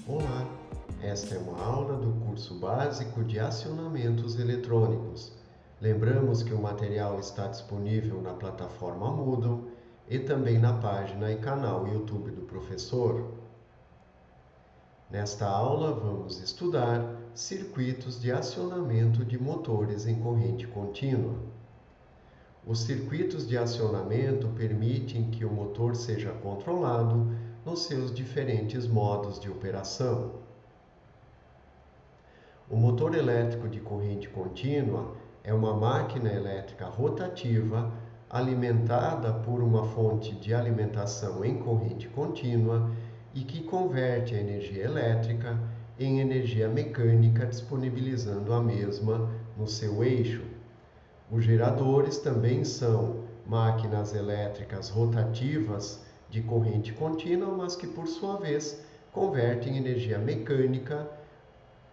Olá, esta é uma aula do curso básico de acionamentos eletrônicos. Lembramos que o material está disponível na plataforma Moodle e também na página e canal YouTube do professor. Nesta aula vamos estudar circuitos de acionamento de motores em corrente contínua. Os circuitos de acionamento permitem que o motor seja controlado nos seus diferentes modos de operação. O motor elétrico de corrente contínua é uma máquina elétrica rotativa alimentada por uma fonte de alimentação em corrente contínua e que converte a energia elétrica em energia mecânica, disponibilizando a mesma no seu eixo. Os geradores também são máquinas elétricas rotativas de corrente contínua, mas que por sua vez convertem energia mecânica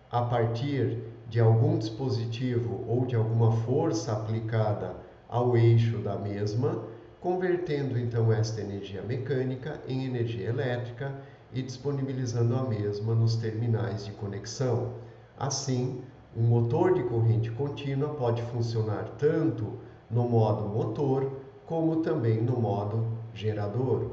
a partir de algum dispositivo ou de alguma força aplicada ao eixo da mesma, convertendo então esta energia mecânica em energia elétrica e disponibilizando a mesma nos terminais de conexão. Assim, um motor de corrente contínua pode funcionar tanto no modo motor como também no modo gerador.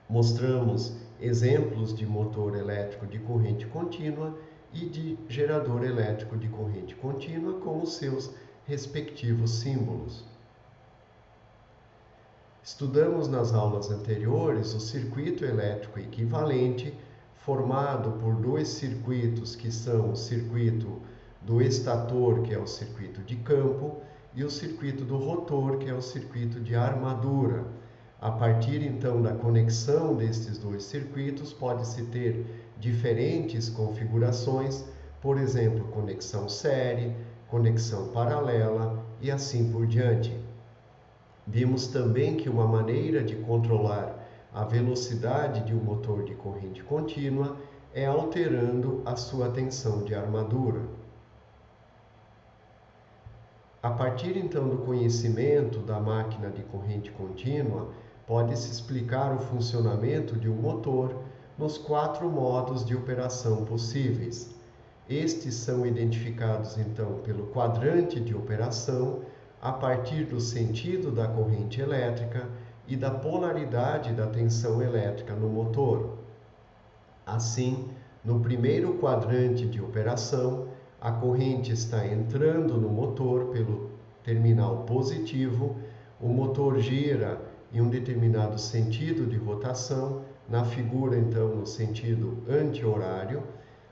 Mostramos exemplos de motor elétrico de corrente contínua e de gerador elétrico de corrente contínua com os seus respectivos símbolos. Estudamos nas aulas anteriores o circuito elétrico equivalente, formado por dois circuitos que são o circuito do estator, que é o circuito de campo, e o circuito do rotor, que é o circuito de armadura. A partir então da conexão destes dois circuitos, pode-se ter diferentes configurações, por exemplo, conexão série, conexão paralela e assim por diante. Vimos também que uma maneira de controlar a velocidade de um motor de corrente contínua é alterando a sua tensão de armadura. A partir então do conhecimento da máquina de corrente contínua, pode-se explicar o funcionamento de um motor nos 4 modos de operação possíveis. Estes são identificados então pelo quadrante de operação a partir do sentido da corrente elétrica e da polaridade da tensão elétrica no motor. Assim, no primeiro quadrante de operação, a corrente está entrando no motor pelo terminal positivo, o motor gira em um determinado sentido de rotação, na figura então no sentido anti-horário.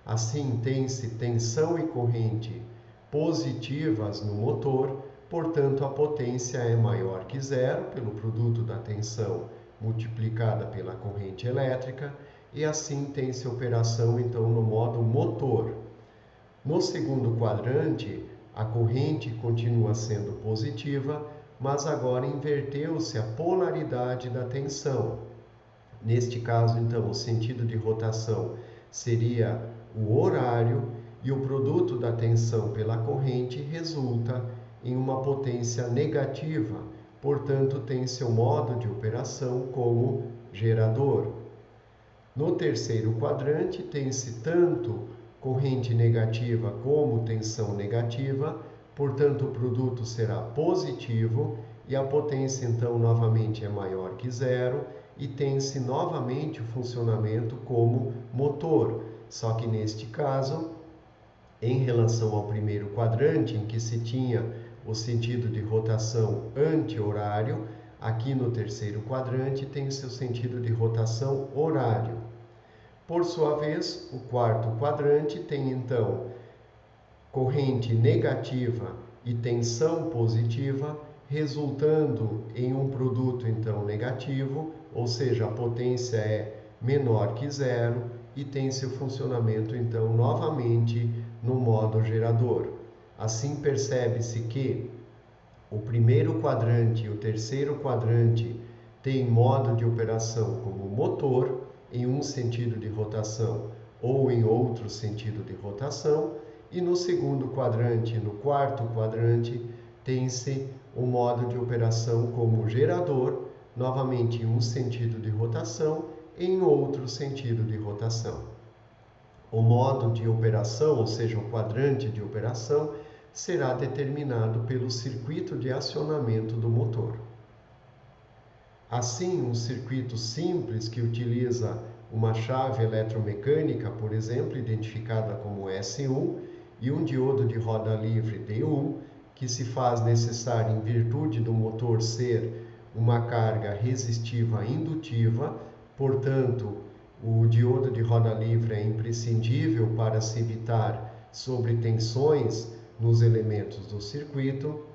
Assim, tem-se tensão e corrente positivas no motor, portanto a potência é maior que zero pelo produto da tensão multiplicada pela corrente elétrica, e assim tem-se operação então no modo motor. No segundo quadrante, a corrente continua sendo positiva, mas agora inverteu-se a polaridade da tensão. Neste caso, então, o sentido de rotação seria o horário e o produto da tensão pela corrente resulta em uma potência negativa, portanto, tem seu modo de operação como gerador. No terceiro quadrante, tem-se tanto corrente negativa como tensão negativa, portanto, o produto será positivo e a potência, então, novamente é maior que zero e tem-se novamente o funcionamento como motor. Só que neste caso, em relação ao primeiro quadrante, em que se tinha o sentido de rotação anti-horário, aqui no terceiro quadrante tem seu sentido de rotação horário. Por sua vez, o quarto quadrante tem então corrente negativa e tensão positiva, resultando em um produto então negativo, ou seja, a potência é menor que zero e tem seu funcionamento então novamente no modo gerador. Assim percebe-se que o primeiro quadrante e o terceiro quadrante têm modo de operação como motor, em um sentido de rotação ou em outro sentido de rotação, e no segundo quadrante e no quarto quadrante tem-se o modo de operação como gerador, novamente em um sentido de rotação e em outro sentido de rotação. O modo de operação, ou seja, o quadrante de operação, será determinado pelo circuito de acionamento do motor. Assim, um circuito simples que utiliza uma chave eletromecânica, por exemplo, identificada como S1, e um diodo de roda livre D1, que se faz necessário em virtude do motor ser uma carga resistiva indutiva, portanto, o diodo de roda livre é imprescindível para se evitar sobretensões nos elementos do circuito.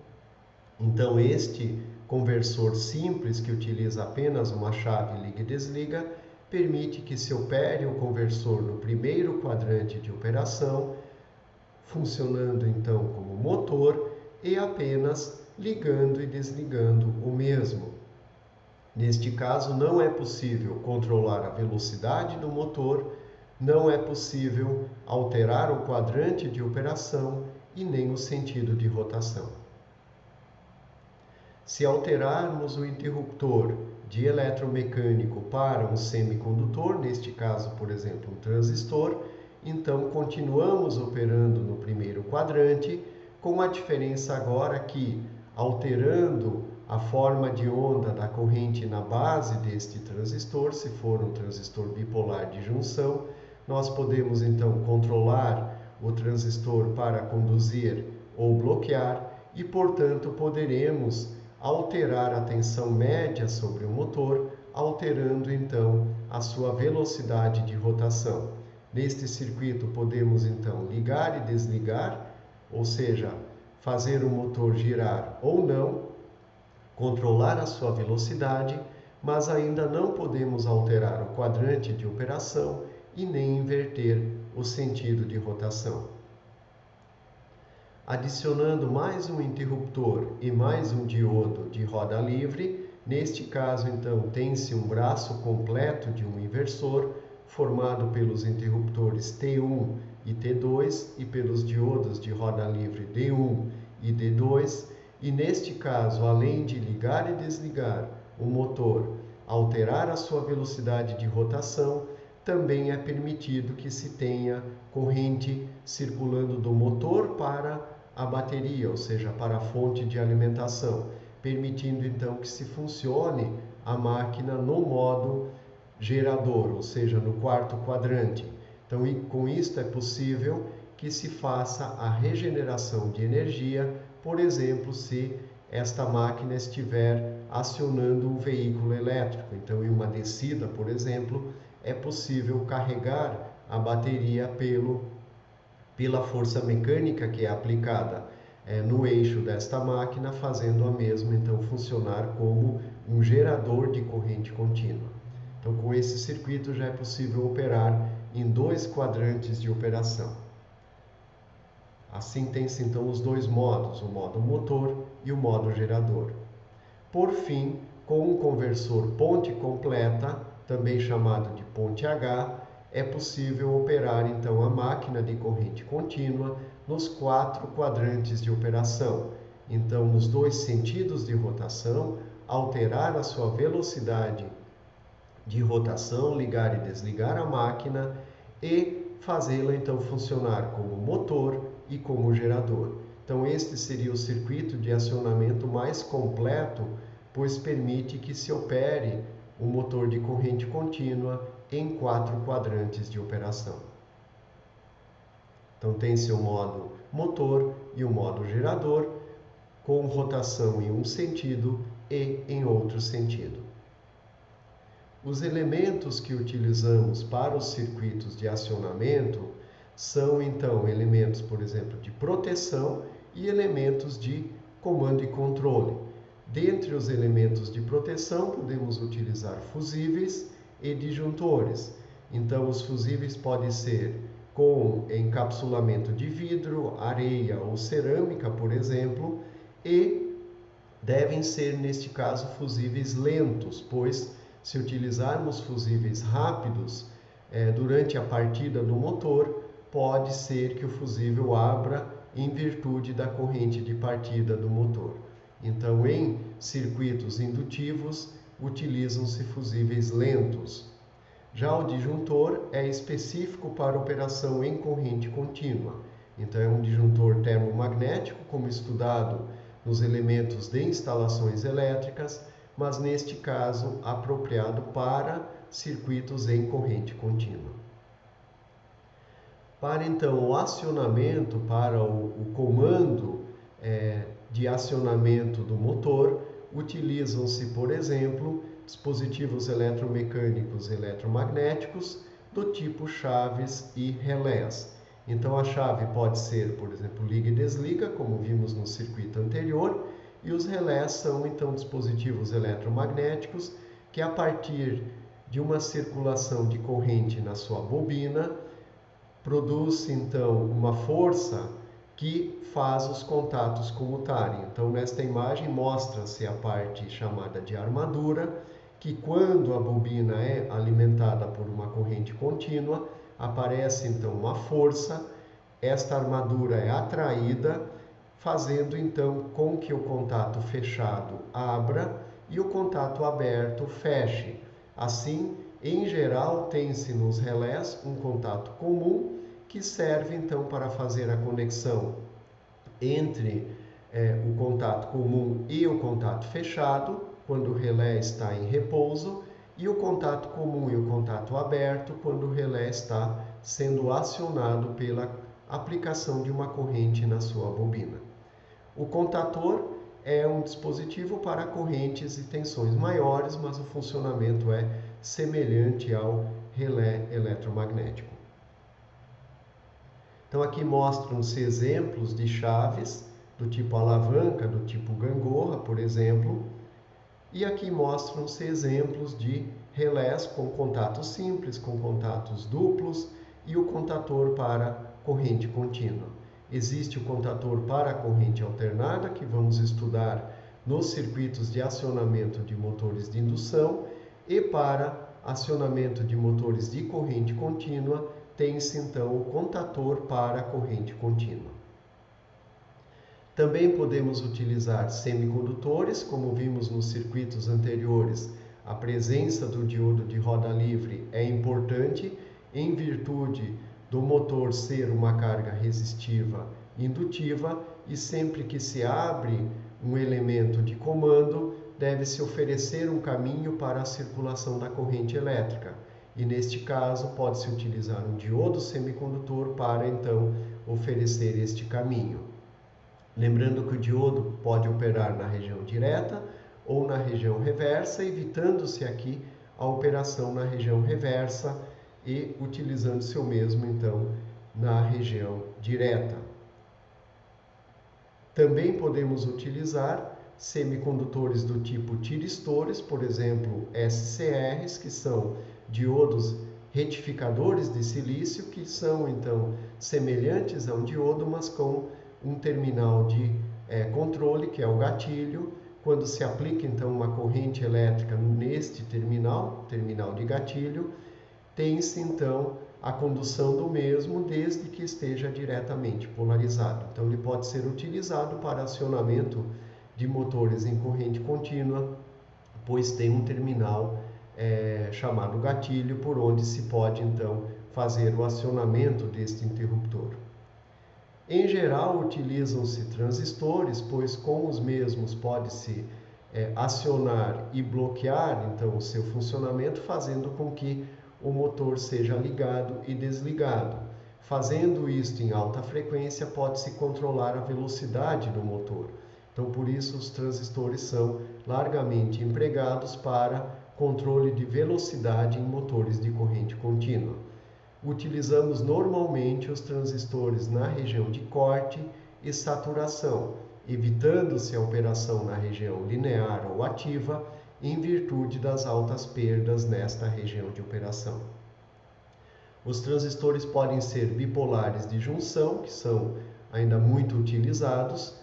Então, este conversor simples, que utiliza apenas uma chave liga e desliga, permite que se opere o conversor no primeiro quadrante de operação, funcionando então como motor e apenas ligando e desligando o mesmo. Neste caso, não é possível controlar a velocidade do motor, não é possível alterar o quadrante de operação e nem o sentido de rotação. Se alterarmos o interruptor de eletromecânico para um semicondutor, neste caso, por exemplo, um transistor, então continuamos operando no primeiro quadrante, com a diferença agora que, alterando a forma de onda da corrente na base deste transistor, se for um transistor bipolar de junção, nós podemos então controlar o transistor para conduzir ou bloquear e, portanto, poderemos alterar a tensão média sobre o motor, alterando então a sua velocidade de rotação. Neste circuito podemos então ligar e desligar, ou seja, fazer o motor girar ou não, controlar a sua velocidade, mas ainda não podemos alterar o quadrante de operação e nem inverter o sentido de rotação. Adicionando mais um interruptor e mais um diodo de roda livre, neste caso então tem-se um braço completo de um inversor, formado pelos interruptores T1 e T2 e pelos diodos de roda livre D1 e D2, e neste caso, além de ligar e desligar o motor, alterar a sua velocidade de rotação, também é permitido que se tenha corrente circulando do motor para a bateria, ou seja, para a fonte de alimentação, permitindo então que se funcione a máquina no modo gerador, ou seja, no quarto quadrante. Então, com isto é possível que se faça a regeneração de energia, por exemplo, se esta máquina estiver acionando um veículo elétrico. Então, em uma descida, por exemplo, é possível carregar a bateria pela força mecânica que é aplicada no eixo desta máquina, fazendo a mesma então funcionar como um gerador de corrente contínua. Então, com esse circuito já é possível operar em dois quadrantes de operação. Assim tem-se então os dois modos, o modo motor e o modo gerador. Por fim, com um conversor ponte completa, também chamado de ponte H, é possível operar então a máquina de corrente contínua nos quatro quadrantes de operação. Então, nos dois sentidos de rotação, alterar a sua velocidade de rotação, ligar e desligar a máquina e fazê-la então funcionar como motor e como gerador. Então, este seria o circuito de acionamento mais completo, pois permite que se opere um motor de corrente contínua em quatro quadrantes de operação. Então, tem-se o modo motor e o modo gerador, com rotação em um sentido e em outro sentido. Os elementos que utilizamos para os circuitos de acionamento são, então, elementos, por exemplo, de proteção e elementos de comando e controle. Dentre os elementos de proteção, podemos utilizar fusíveis e disjuntores. Então, os fusíveis podem ser com encapsulamento de vidro, areia ou cerâmica, por exemplo, e devem ser, neste caso, fusíveis lentos, pois se utilizarmos fusíveis rápidos, durante a partida do motor, pode ser que o fusível abra em virtude da corrente de partida do motor. Então, em circuitos indutivos, utilizam-se fusíveis lentos. Já o disjuntor é específico para operação em corrente contínua. Então, é um disjuntor termomagnético, como estudado nos elementos de instalações elétricas, mas neste caso apropriado para circuitos em corrente contínua. Para então o acionamento, para o comando de acionamento do motor, utilizam-se, por exemplo, dispositivos eletromecânicos e eletromagnéticos do tipo chaves e relés. Então a chave pode ser, por exemplo, liga e desliga, como vimos no circuito anterior, e os relés são então dispositivos eletromagnéticos que, a partir de uma circulação de corrente na sua bobina, produz então uma força que faz os contatos comutarem. Então, nesta imagem mostra-se a parte chamada de armadura, que quando a bobina é alimentada por uma corrente contínua, aparece então uma força, esta armadura é atraída, fazendo então com que o contato fechado abra e o contato aberto feche. Assim, em geral, tem-se nos relés um contato comum que serve então para fazer a conexão entre o contato comum e o contato fechado, quando o relé está em repouso, e o contato comum e o contato aberto, quando o relé está sendo acionado pela aplicação de uma corrente na sua bobina. O contator é um dispositivo para correntes e tensões maiores, mas o funcionamento é semelhante ao relé eletromagnético. Então aqui mostram-se exemplos de chaves do tipo alavanca, do tipo gangorra, por exemplo, e aqui mostram-se exemplos de relés com contatos simples, com contatos duplos e o contator para corrente contínua. Existe o contator para corrente alternada, que vamos estudar nos circuitos de acionamento de motores de indução, e para acionamento de motores de corrente contínua, tem-se então o contator para corrente contínua. Também podemos utilizar semicondutores, como vimos nos circuitos anteriores. A presença do diodo de roda livre é importante em virtude do motor ser uma carga resistiva indutiva, e sempre que se abre um elemento de comando, deve-se oferecer um caminho para a circulação da corrente elétrica. E neste caso pode-se utilizar um diodo semicondutor para então oferecer este caminho. Lembrando que o diodo pode operar na região direta ou na região reversa, evitando-se aqui a operação na região reversa e utilizando-se o mesmo então na região direta. Também podemos utilizar semicondutores do tipo tiristores, por exemplo, SCRs, que são diodos retificadores de silício, que são então semelhantes a um diodo, mas com um terminal de controle, que é o gatilho. Quando se aplica então uma corrente elétrica neste terminal de gatilho, tem-se então a condução do mesmo desde que esteja diretamente polarizado. Então ele pode ser utilizado para acionamento de motores em corrente contínua, pois tem um terminal chamado gatilho, por onde se pode então fazer o acionamento deste interruptor. Em geral, utilizam-se transistores, pois com os mesmos pode-se acionar e bloquear então o seu funcionamento, fazendo com que o motor seja ligado e desligado. Fazendo isto em alta frequência, pode-se controlar a velocidade do motor. Então, por isso, os transistores são largamente empregados para controle de velocidade em motores de corrente contínua. Utilizamos normalmente os transistores na região de corte e saturação, evitando-se a operação na região linear ou ativa, em virtude das altas perdas nesta região de operação. Os transistores podem ser bipolares de junção, que são ainda muito utilizados,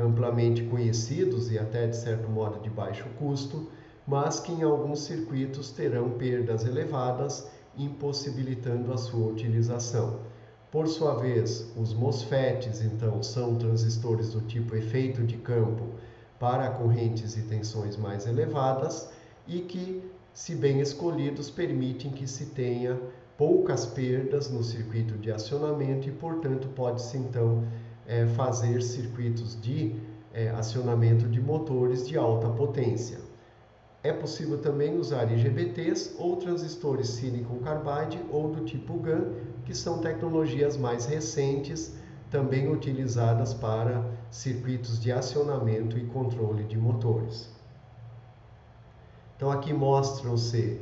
amplamente conhecidos e até de certo modo de baixo custo, mas que em alguns circuitos terão perdas elevadas, impossibilitando a sua utilização. Por sua vez, os MOSFETs, então, são transistores do tipo efeito de campo para correntes e tensões mais elevadas e que, se bem escolhidos, permitem que se tenha poucas perdas no circuito de acionamento e, portanto, pode-se então fazer circuitos de acionamento de motores de alta potência. É possível também usar IGBTs ou transistores silicon carbide ou do tipo GaN, que são tecnologias mais recentes, também utilizadas para circuitos de acionamento e controle de motores. Então aqui mostram-se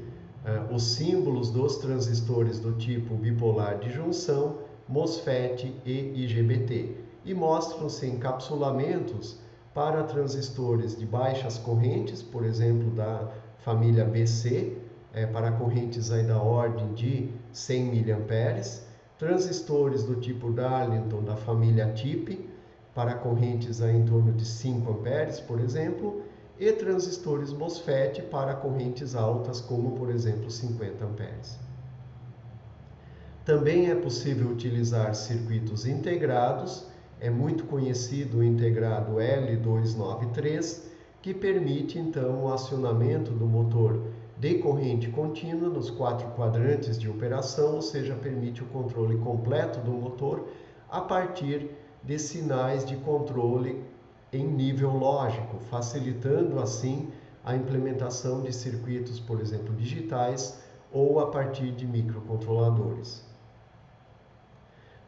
os símbolos dos transistores do tipo bipolar de junção, MOSFET e IGBT, e mostram-se encapsulamentos para transistores de baixas correntes, por exemplo, da família BC, para correntes aí da ordem de 100 mA, transistores do tipo Darlington da família TIP, para correntes aí em torno de 5 A, por exemplo, e transistores MOSFET para correntes altas, como por exemplo 50 A. Também é possível utilizar circuitos integrados. É muito conhecido o integrado L293, que permite então o acionamento do motor de corrente contínua nos 4 quadrantes de operação, ou seja, permite o controle completo do motor a partir de sinais de controle em nível lógico, facilitando assim a implementação de circuitos, por exemplo, digitais ou a partir de microcontroladores.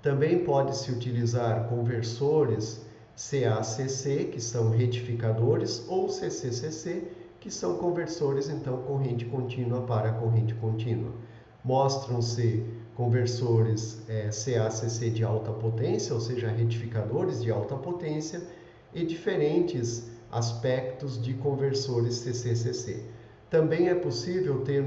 Também pode-se utilizar conversores CACC, que são retificadores, ou CCCC, que são conversores, então, corrente contínua para corrente contínua. Mostram-se conversores CACC de alta potência, ou seja, retificadores de alta potência, e diferentes aspectos de conversores CCCC. Também é possível ter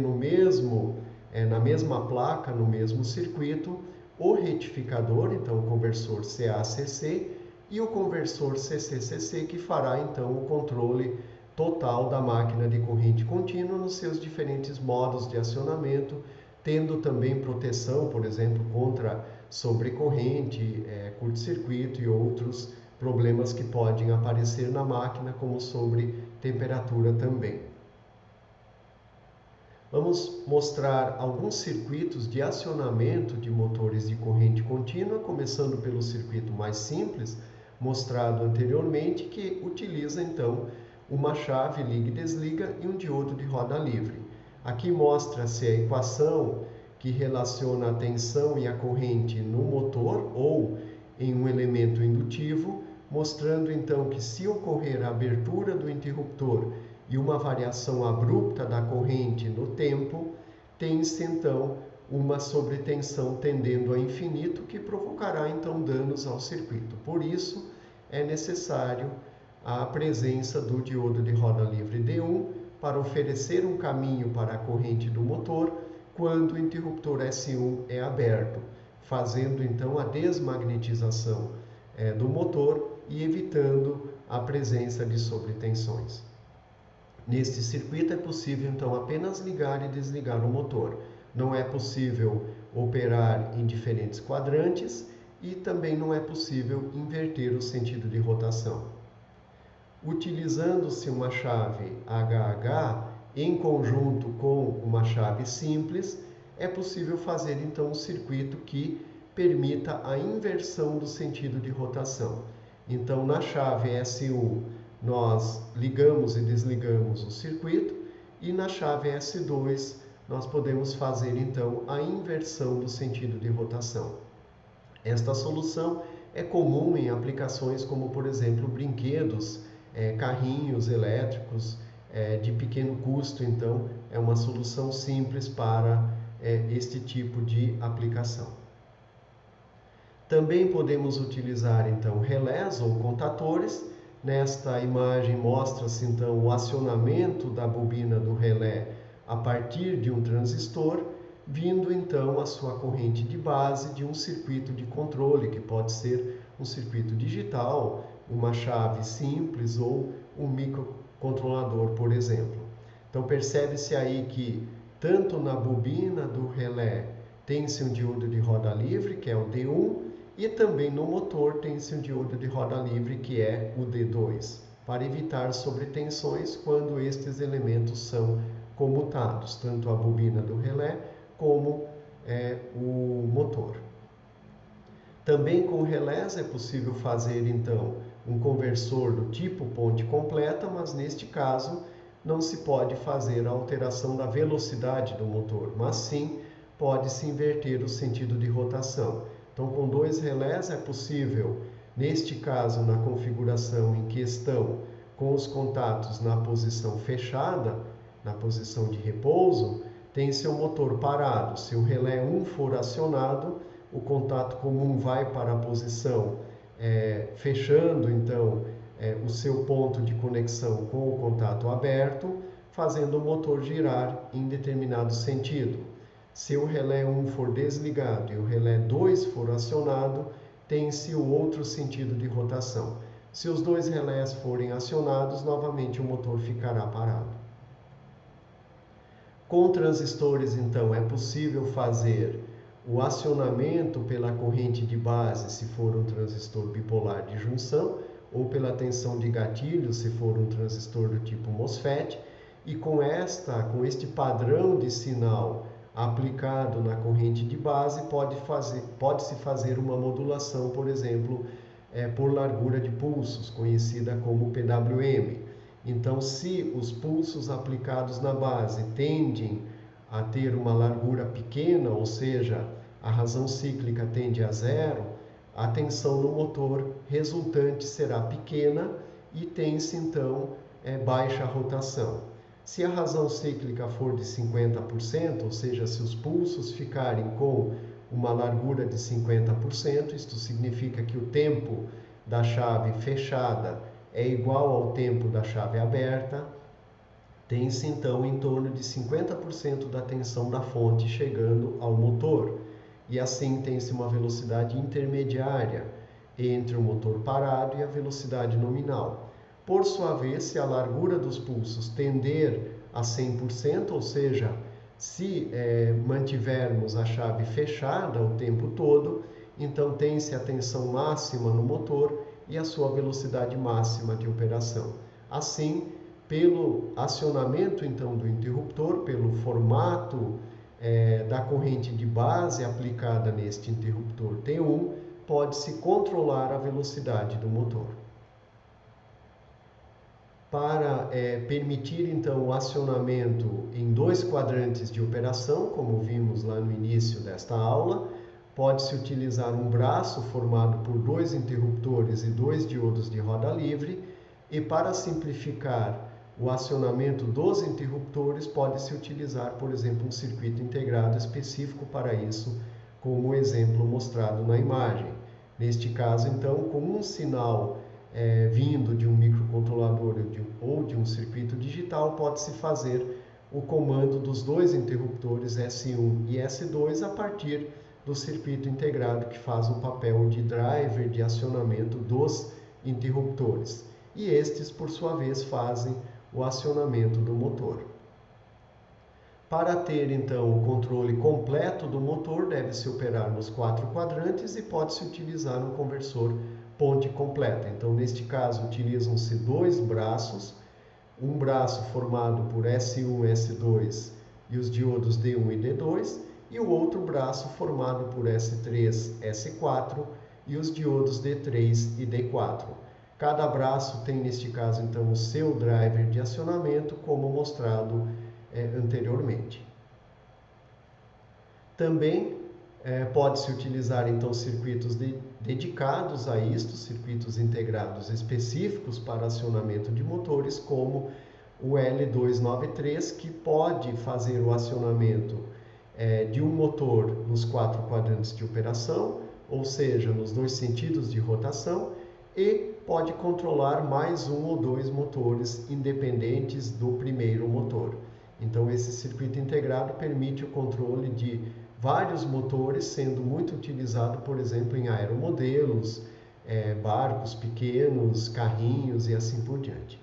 na mesma placa, no mesmo circuito, o retificador, então o conversor CACC, e o conversor CCCC, que fará então o controle total da máquina de corrente contínua nos seus diferentes modos de acionamento, tendo também proteção, por exemplo, contra sobrecorrente, curto-circuito e outros problemas que podem aparecer na máquina, como sobre temperatura também. Vamos mostrar alguns circuitos de acionamento de motores de corrente contínua, começando pelo circuito mais simples, mostrado anteriormente, que utiliza então uma chave liga e desliga e um diodo de roda livre. Aqui mostra-se a equação que relaciona a tensão e a corrente no motor ou em um elemento indutivo, mostrando então que se ocorrer a abertura do interruptor e uma variação abrupta da corrente no tempo, tem-se então uma sobretensão tendendo a infinito, que provocará então danos ao circuito. Por isso, é necessário a presença do diodo de roda livre D1 para oferecer um caminho para a corrente do motor quando o interruptor S1 é aberto, fazendo então a desmagnetização do motor e evitando a presença de sobretensões. Neste circuito é possível então apenas ligar e desligar o motor. Não é possível operar em diferentes quadrantes e também não é possível inverter o sentido de rotação. Utilizando-se uma chave HH em conjunto com uma chave simples, é possível fazer então um circuito que permita a inversão do sentido de rotação. Então, na chave S1, nós ligamos e desligamos o circuito, e na chave S2 nós podemos fazer então a inversão do sentido de rotação. Esta solução é comum em aplicações como, por exemplo, brinquedos, carrinhos elétricos de pequeno custo, então é uma solução simples para este tipo de aplicação. Também podemos utilizar então relés ou contatores. Nesta imagem mostra-se então o acionamento da bobina do relé a partir de um transistor, vindo então a sua corrente de base de um circuito de controle, que pode ser um circuito digital, uma chave simples ou um microcontrolador, por exemplo. Então percebe-se aí que tanto na bobina do relé tem-se um diodo de roda livre, que é o D1, e também no motor tem-se um diodo de roda livre, que é o D2, para evitar sobretensões quando estes elementos são comutados, tanto a bobina do relé como o motor. Também com relés é possível fazer então um conversor do tipo ponte completa, mas neste caso não se pode fazer a alteração da velocidade do motor, mas sim pode-se inverter o sentido de rotação. Então, com dois relés é possível, neste caso, na configuração em questão, com os contatos na posição fechada, na posição de repouso, tem seu motor parado. Se o relé 1 for acionado, o contato comum vai para a posição fechando, então, o seu ponto de conexão com o contato aberto, fazendo o motor girar em determinado sentido. Se o relé 1 for desligado e o relé 2 for acionado, tem-se o outro sentido de rotação. Se os dois relés forem acionados, novamente o motor ficará parado. Com transistores, então, é possível fazer o acionamento pela corrente de base, se for um transistor bipolar de junção, ou pela tensão de gatilho, se for um transistor do tipo MOSFET, e com este padrão de sinal aplicado na corrente de base, pode-se fazer uma modulação, por exemplo, por largura de pulsos, conhecida como PWM. Então, se os pulsos aplicados na base tendem a ter uma largura pequena, ou seja, a razão cíclica tende a zero, a tensão no motor resultante será pequena e tem-se então baixa rotação. Se a razão cíclica for de 50%, ou seja, se os pulsos ficarem com uma largura de 50%, isto significa que o tempo da chave fechada é igual ao tempo da chave aberta, tem-se então em torno de 50% da tensão da fonte chegando ao motor. E assim tem-se uma velocidade intermediária entre o motor parado e a velocidade nominal. Por sua vez, se a largura dos pulsos tender a 100%, ou seja, se mantivermos a chave fechada o tempo todo, então tem-se a tensão máxima no motor e a sua velocidade máxima de operação. Assim, pelo acionamento então do interruptor, pelo formato da corrente de base aplicada neste interruptor T1, pode-se controlar a velocidade do motor. Para permitir então o acionamento em dois quadrantes de operação, como vimos lá no início desta aula, pode-se utilizar um braço formado por dois interruptores e dois diodos de roda livre, e para simplificar o acionamento dos interruptores, pode-se utilizar, por exemplo, um circuito integrado específico para isso, como o exemplo mostrado na imagem. Neste caso, então, com um sinal vindo de um microcontrolador ou de um circuito digital, pode-se fazer o comando dos dois interruptores S1 e S2 a partir do circuito integrado, que faz o papel de driver de acionamento dos interruptores. E estes, por sua vez, fazem o acionamento do motor. Para ter, então, o controle completo do motor, deve-se operar nos quatro quadrantes e pode-se utilizar um conversor ponte completa. Então, neste caso, utilizam-se dois braços, um braço formado por S1, S2 e os diodos D1 e D2, e o outro braço formado por S3, S4 e os diodos D3 e D4. Cada braço tem, neste caso, então, o seu driver de acionamento, como mostrado anteriormente. Também pode-se utilizar, então, circuitos dedicados a isto, circuitos integrados específicos para acionamento de motores, como o L293, que pode fazer o acionamento de um motor nos 4 quadrantes de operação, ou seja, nos 2 sentidos de rotação, e pode controlar mais 1 ou 2 motores independentes do primeiro motor. Então, esse circuito integrado permite o controle de vários motores, sendo muito utilizado, por exemplo, em aeromodelos, barcos pequenos, carrinhos e assim por diante.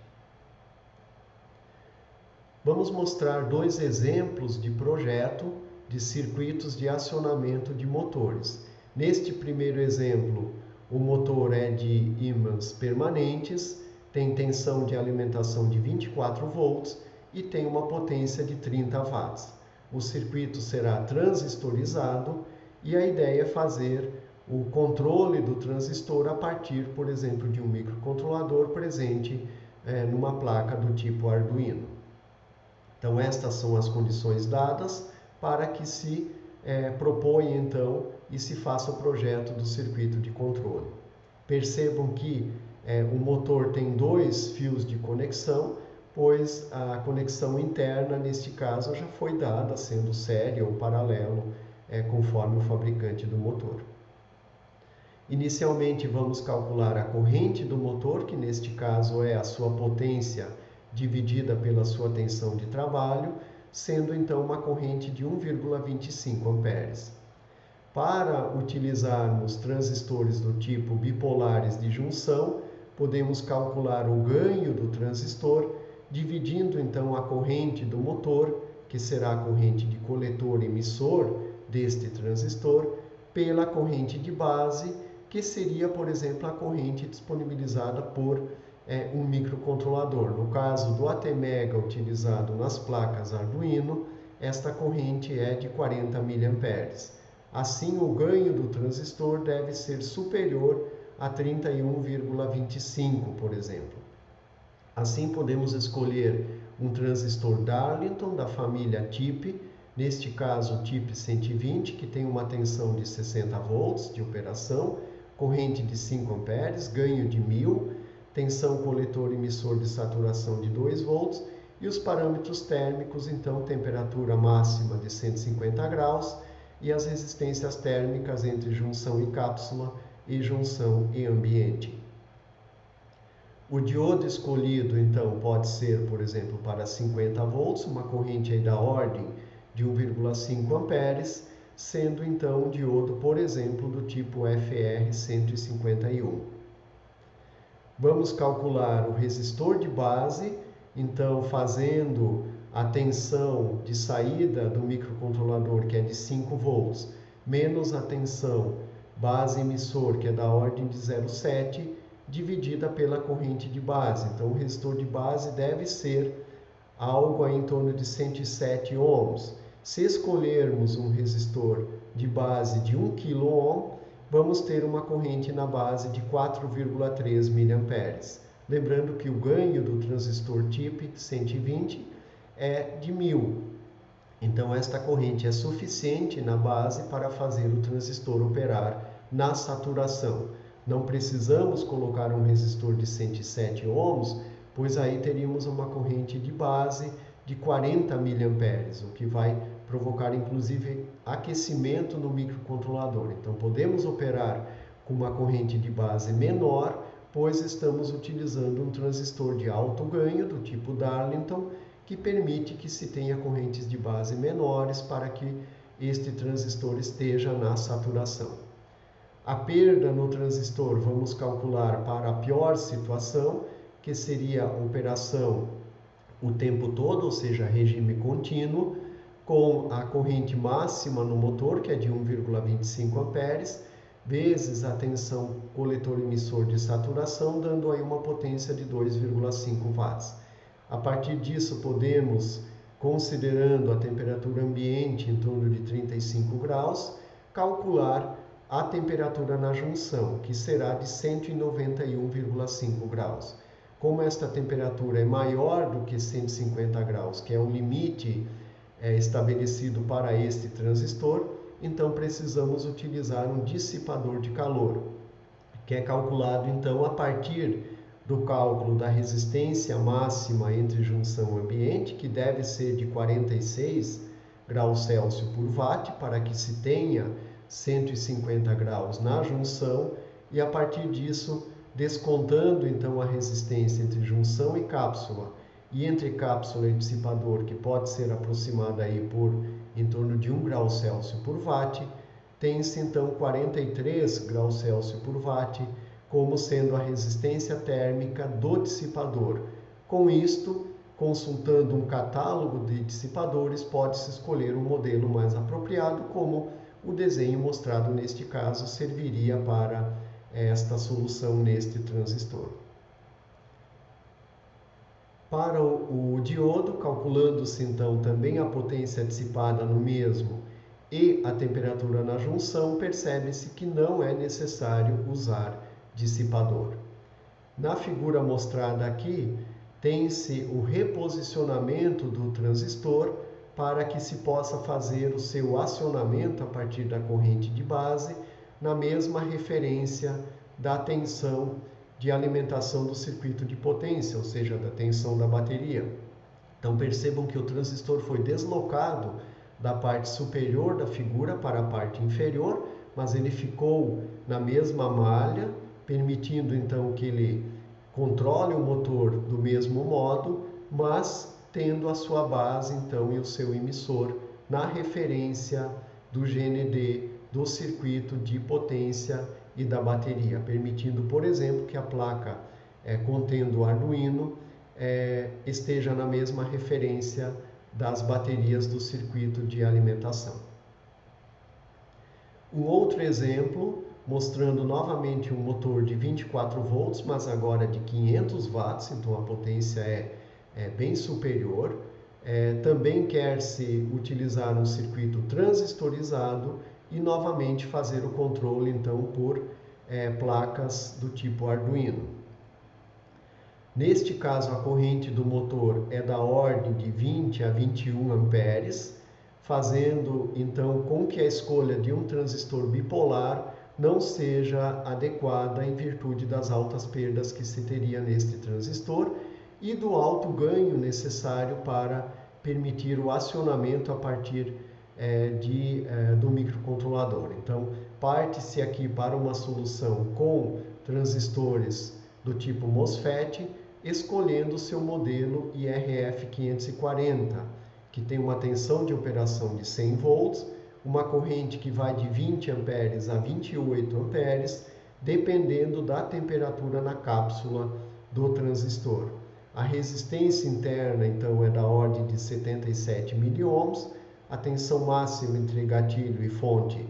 Vamos mostrar 2 exemplos de projeto de circuitos de acionamento de motores. Neste primeiro exemplo, o motor é de ímãs permanentes, tem tensão de alimentação de 24 volts e tem uma potência de 30 watts. O circuito será transistorizado e a ideia é fazer o controle do transistor a partir, por exemplo, de um microcontrolador presente numa placa do tipo Arduino. Então, estas são as condições dadas para que se proponha, então, e se faça o projeto do circuito de controle. Percebam que o motor tem 2 fios de conexão, pois a conexão interna, neste caso, já foi dada, sendo série ou paralelo, conforme o fabricante do motor. Inicialmente, vamos calcular a corrente do motor, que neste caso é a sua potência dividida pela sua tensão de trabalho, sendo então uma corrente de 1,25 amperes. Para utilizarmos transistores do tipo bipolares de junção, podemos calcular o ganho do transistor, dividindo então a corrente do motor, que será a corrente de coletor emissor deste transistor, pela corrente de base, que seria, por exemplo, a corrente disponibilizada por um microcontrolador. No caso do ATmega utilizado nas placas Arduino, esta corrente é de 40 mA. Assim, o ganho do transistor deve ser superior a 31,25, por exemplo. Assim, podemos escolher um transistor Darlington da família TIP, neste caso o TIP 120, que tem uma tensão de 60 volts de operação, corrente de 5 amperes, ganho de 1000, tensão coletor emissor de saturação de 2 volts e os parâmetros térmicos, então, temperatura máxima de 150 graus e as resistências térmicas entre junção e cápsula e junção e ambiente. O diodo escolhido, então, pode ser, por exemplo, para 50 volts, uma corrente aí da ordem de 1,5 amperes, sendo então um diodo, por exemplo, do tipo FR151. Vamos calcular o resistor de base, então fazendo a tensão de saída do microcontrolador, que é de 5 volts, menos a tensão base emissor, que é da ordem de 0,7, dividida pela corrente de base. Então, o resistor de base deve ser algo em torno de 107 ohms. Se escolhermos um resistor de base de 1 kΩ, vamos ter uma corrente na base de 4,3 mA. Lembrando que o ganho do transistor TIP 120 é de 1000. Então, esta corrente é suficiente na base para fazer o transistor operar na saturação. Não precisamos colocar um resistor de 107 ohms, pois aí teríamos uma corrente de base de 40 mA, o que vai provocar inclusive aquecimento no microcontrolador. Então, podemos operar com uma corrente de base menor, pois estamos utilizando um transistor de alto ganho do tipo Darlington, que permite que se tenha correntes de base menores para que este transistor esteja na saturação. A perda no transistor vamos calcular para a pior situação, que seria a operação o tempo todo, ou seja, regime contínuo, com a corrente máxima no motor, que é de 1,25 amperes, vezes a tensão coletor-emissor de saturação, dando aí uma potência de 2,5 watts. A partir disso, podemos, considerando a temperatura ambiente em torno de 35 graus, calcular a temperatura na junção, que será de 191,5 graus. Como esta temperatura é maior do que 150 graus, que é o limite estabelecido para este transistor, então precisamos utilizar um dissipador de calor, que é calculado então a partir do cálculo da resistência máxima entre junção ambiente, que deve ser de 46 graus Celsius por watt, para que se tenha 150 graus na junção, e a partir disso, descontando então a resistência entre junção e cápsula, e entre cápsula e dissipador, que pode ser aproximada aí por em torno de 1 grau Celsius por watt, tem-se então 43 graus Celsius por watt como sendo a resistência térmica do dissipador. Com isto, consultando um catálogo de dissipadores, pode-se escolher um modelo mais apropriado, como o desenho mostrado neste caso serviria para esta solução neste transistor. Para o diodo, calculando-se então também a potência dissipada no mesmo e a temperatura na junção, percebe-se que não é necessário usar dissipador. Na figura mostrada aqui, tem-se o reposicionamento do transistor para que se possa fazer o seu acionamento a partir da corrente de base na mesma referência da tensão de alimentação do circuito de potência, ou seja, da tensão da bateria. Então percebam que o transistor foi deslocado da parte superior da figura para a parte inferior, mas ele ficou na mesma malha, permitindo então que ele controle o motor do mesmo modo, mas tendo a sua base então e o seu emissor na referência do GND do circuito de potência e da bateria, permitindo, por exemplo, que a placa contendo o Arduino esteja na mesma referência das baterias do circuito de alimentação. Um outro exemplo, mostrando novamente um motor de 24 volts, mas agora de 500 watts, então a potência é bem superior. Também quer-se utilizar um circuito transistorizado e novamente fazer o controle então por placas do tipo Arduino. Neste caso, a corrente do motor é da ordem de 20 a 21 amperes, fazendo então com que a escolha de um transistor bipolar não seja adequada em virtude das altas perdas que se teria neste transistor e do alto ganho necessário para permitir o acionamento a partir do microcontrolador. Então, parte-se aqui para uma solução com transistores do tipo MOSFET, escolhendo o seu modelo IRF540, que tem uma tensão de operação de 100 volts, uma corrente que vai de 20 amperes a 28 amperes, dependendo da temperatura na cápsula do transistor. A resistência interna, então, é da ordem de 77 miliohms, a tensão máxima entre gatilho e fonte,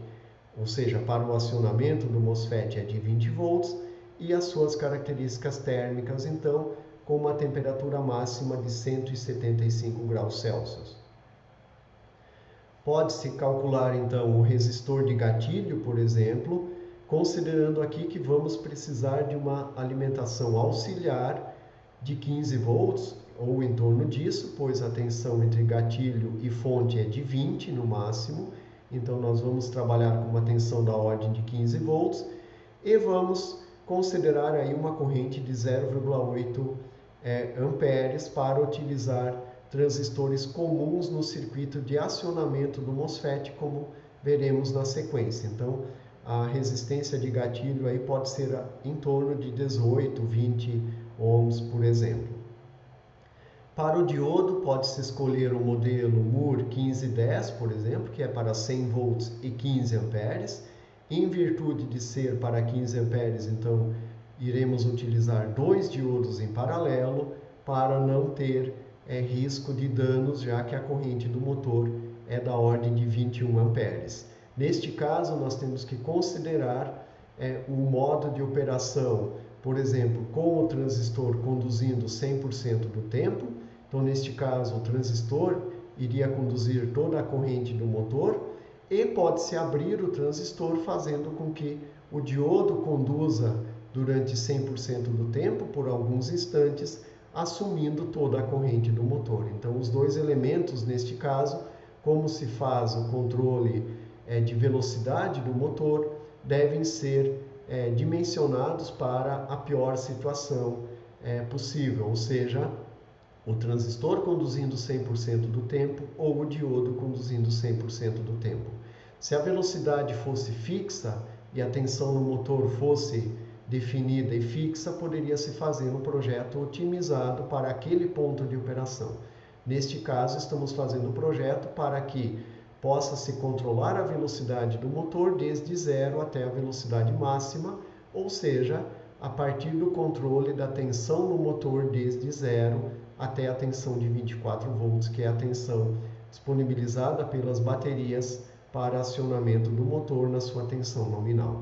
ou seja, para o acionamento do MOSFET é de 20 volts, e as suas características térmicas, então, com uma temperatura máxima de 175 graus Celsius. Pode-se calcular, então, o resistor de gatilho, por exemplo, considerando aqui que vamos precisar de uma alimentação auxiliar de 15 volts, ou em torno disso, pois a tensão entre gatilho e fonte é de 20 no máximo, então nós vamos trabalhar com uma tensão da ordem de 15 volts, e vamos considerar aí uma corrente de 0,8 amperes para utilizar transistores comuns no circuito de acionamento do MOSFET, como veremos na sequência. Então, a resistência de gatilho aí pode ser em torno de 18, 20 ohms, por exemplo. Para o diodo, pode-se escolher o modelo MUR 1510, por exemplo, que é para 100 volts e 15 amperes. Em virtude de ser para 15 amperes, então, iremos utilizar dois diodos em paralelo para não ter risco de danos, já que a corrente do motor é da ordem de 21 amperes. Neste caso, nós temos que considerar o modo de operação, por exemplo, com o transistor conduzindo 100% do tempo. Então, neste caso, o transistor iria conduzir toda a corrente do motor e pode-se abrir o transistor, fazendo com que o diodo conduza durante 100% do tempo, por alguns instantes, assumindo toda a corrente do motor. Então, os dois elementos, neste caso, como se faz o controle de velocidade do motor, devem ser dimensionados para a pior situação possível, ou seja, o transistor conduzindo 100% do tempo ou o diodo conduzindo 100% do tempo. Se a velocidade fosse fixa e a tensão no motor fosse definida e fixa, poderia se fazer um projeto otimizado para aquele ponto de operação. Neste caso, estamos fazendo um projeto para que possa se controlar a velocidade do motor desde zero até a velocidade máxima, ou seja, a partir do controle da tensão no motor desde zero até a tensão de 24 volts, que é a tensão disponibilizada pelas baterias para acionamento do motor na sua tensão nominal.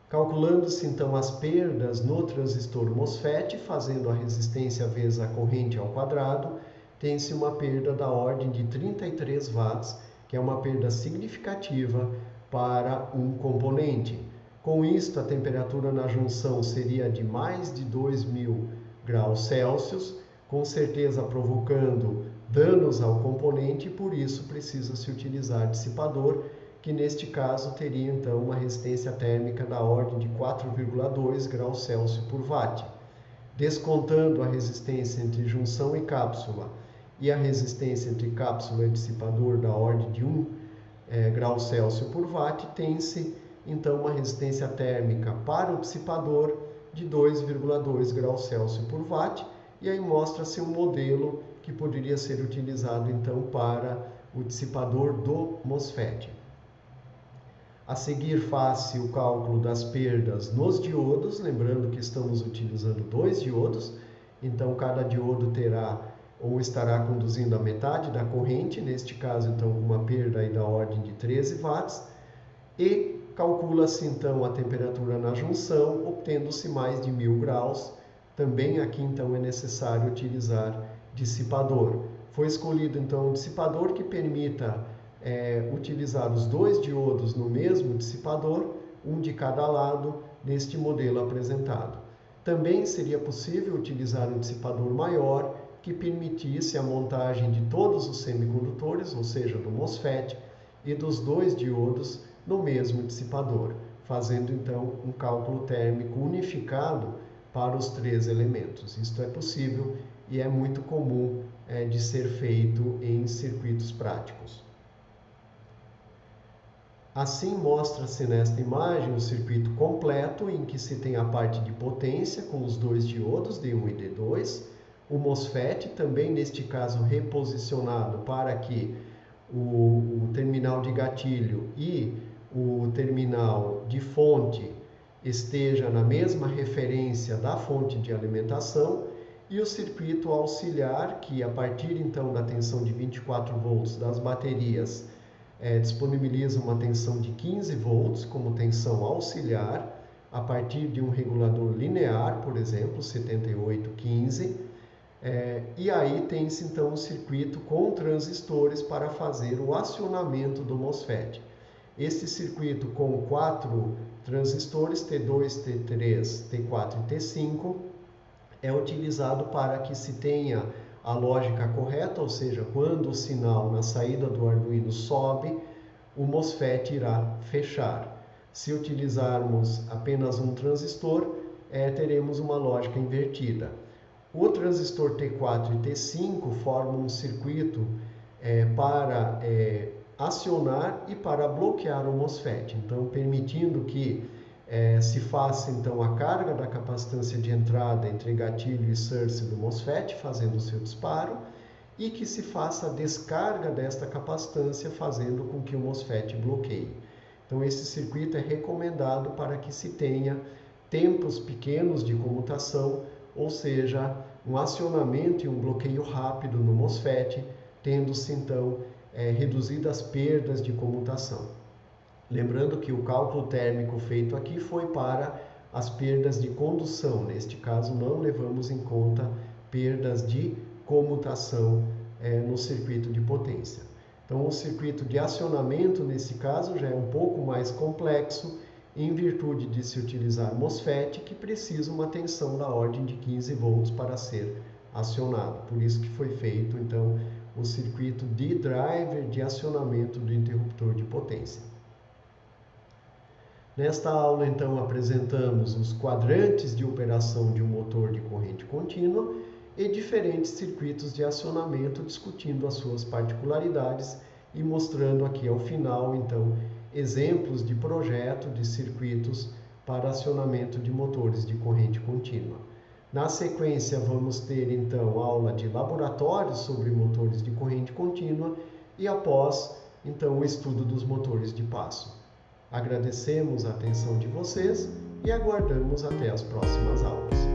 Calculando-se então as perdas no transistor MOSFET, fazendo a resistência vezes a corrente ao quadrado, tem-se uma perda da ordem de 33 watts, que é uma perda significativa para um componente. Com isto, a temperatura na junção seria de mais de 2000 graus Celsius, com certeza provocando danos ao componente, e por isso precisa-se utilizar dissipador, que neste caso teria então uma resistência térmica da ordem de 4,2 graus Celsius por watt. Descontando a resistência entre junção e cápsula e a resistência entre cápsula e dissipador da ordem de 1 grau Celsius por watt, tem-se então uma resistência térmica para o dissipador de 2,2 graus Celsius por watt, e aí mostra-se um modelo que poderia ser utilizado então para o dissipador do MOSFET. A seguir faz-se o cálculo das perdas nos diodos, lembrando que estamos utilizando 2 diodos, então cada diodo terá ou estará conduzindo a metade da corrente, neste caso então com uma perda aí da ordem de 13 watts, e calcula-se então a temperatura na junção, obtendo-se mais de 1000 graus. Também aqui então é necessário utilizar dissipador. Foi escolhido então um dissipador que permita utilizar os 2 diodos no mesmo dissipador, um de cada lado, neste modelo apresentado. Também seria possível utilizar um dissipador maior que permitisse a montagem de todos os semicondutores, ou seja, do MOSFET e dos 2 diodos no mesmo dissipador, fazendo então um cálculo térmico unificado para os 3 elementos. Isto é possível e é muito comum de ser feito em circuitos práticos. Assim mostra-se nesta imagem o circuito completo, em que se tem a parte de potência com os 2 diodos D1 e D2, o MOSFET também neste caso reposicionado para que o terminal de gatilho e o terminal de fonte esteja na mesma referência da fonte de alimentação, e o circuito auxiliar, que a partir então da tensão de 24 volts das baterias disponibiliza uma tensão de 15 volts como tensão auxiliar, a partir de um regulador linear, por exemplo, 7815, e aí tem-se então um circuito com transistores para fazer o acionamento do MOSFET. Este circuito com 4 transistores, T2, T3, T4 e T5, é utilizado para que se tenha a lógica correta, ou seja, quando o sinal na saída do Arduino sobe, o MOSFET irá fechar. Se utilizarmos apenas um transistor, teremos uma lógica invertida. O transistor T4 e T5 formam um circuito para acionar e para bloquear o MOSFET, então permitindo que se faça então a carga da capacitância de entrada entre gatilho e source do MOSFET, fazendo o seu disparo, e que se faça a descarga desta capacitância, fazendo com que o MOSFET bloqueie. Então esse circuito é recomendado para que se tenha tempos pequenos de comutação, ou seja, um acionamento e um bloqueio rápido no MOSFET, tendo-se então reduzidas as perdas de comutação. Lembrando que o cálculo térmico feito aqui foi para as perdas de condução. Neste caso, não levamos em conta perdas de comutação no circuito de potência. Então, o circuito de acionamento, nesse caso, já é um pouco mais complexo, em virtude de se utilizar MOSFET, que precisa uma tensão da ordem de 15 volts para ser acionado. Por isso que foi feito, então, o circuito de driver de acionamento do interruptor de potência. Nesta aula, então, apresentamos os quadrantes de operação de um motor de corrente contínua e diferentes circuitos de acionamento, discutindo as suas particularidades e mostrando aqui ao final, então, exemplos de projeto de circuitos para acionamento de motores de corrente contínua. Na sequência, vamos ter, então, aula de laboratório sobre motores de corrente contínua e, após, então, o estudo dos motores de passo. Agradecemos a atenção de vocês e aguardamos até as próximas aulas.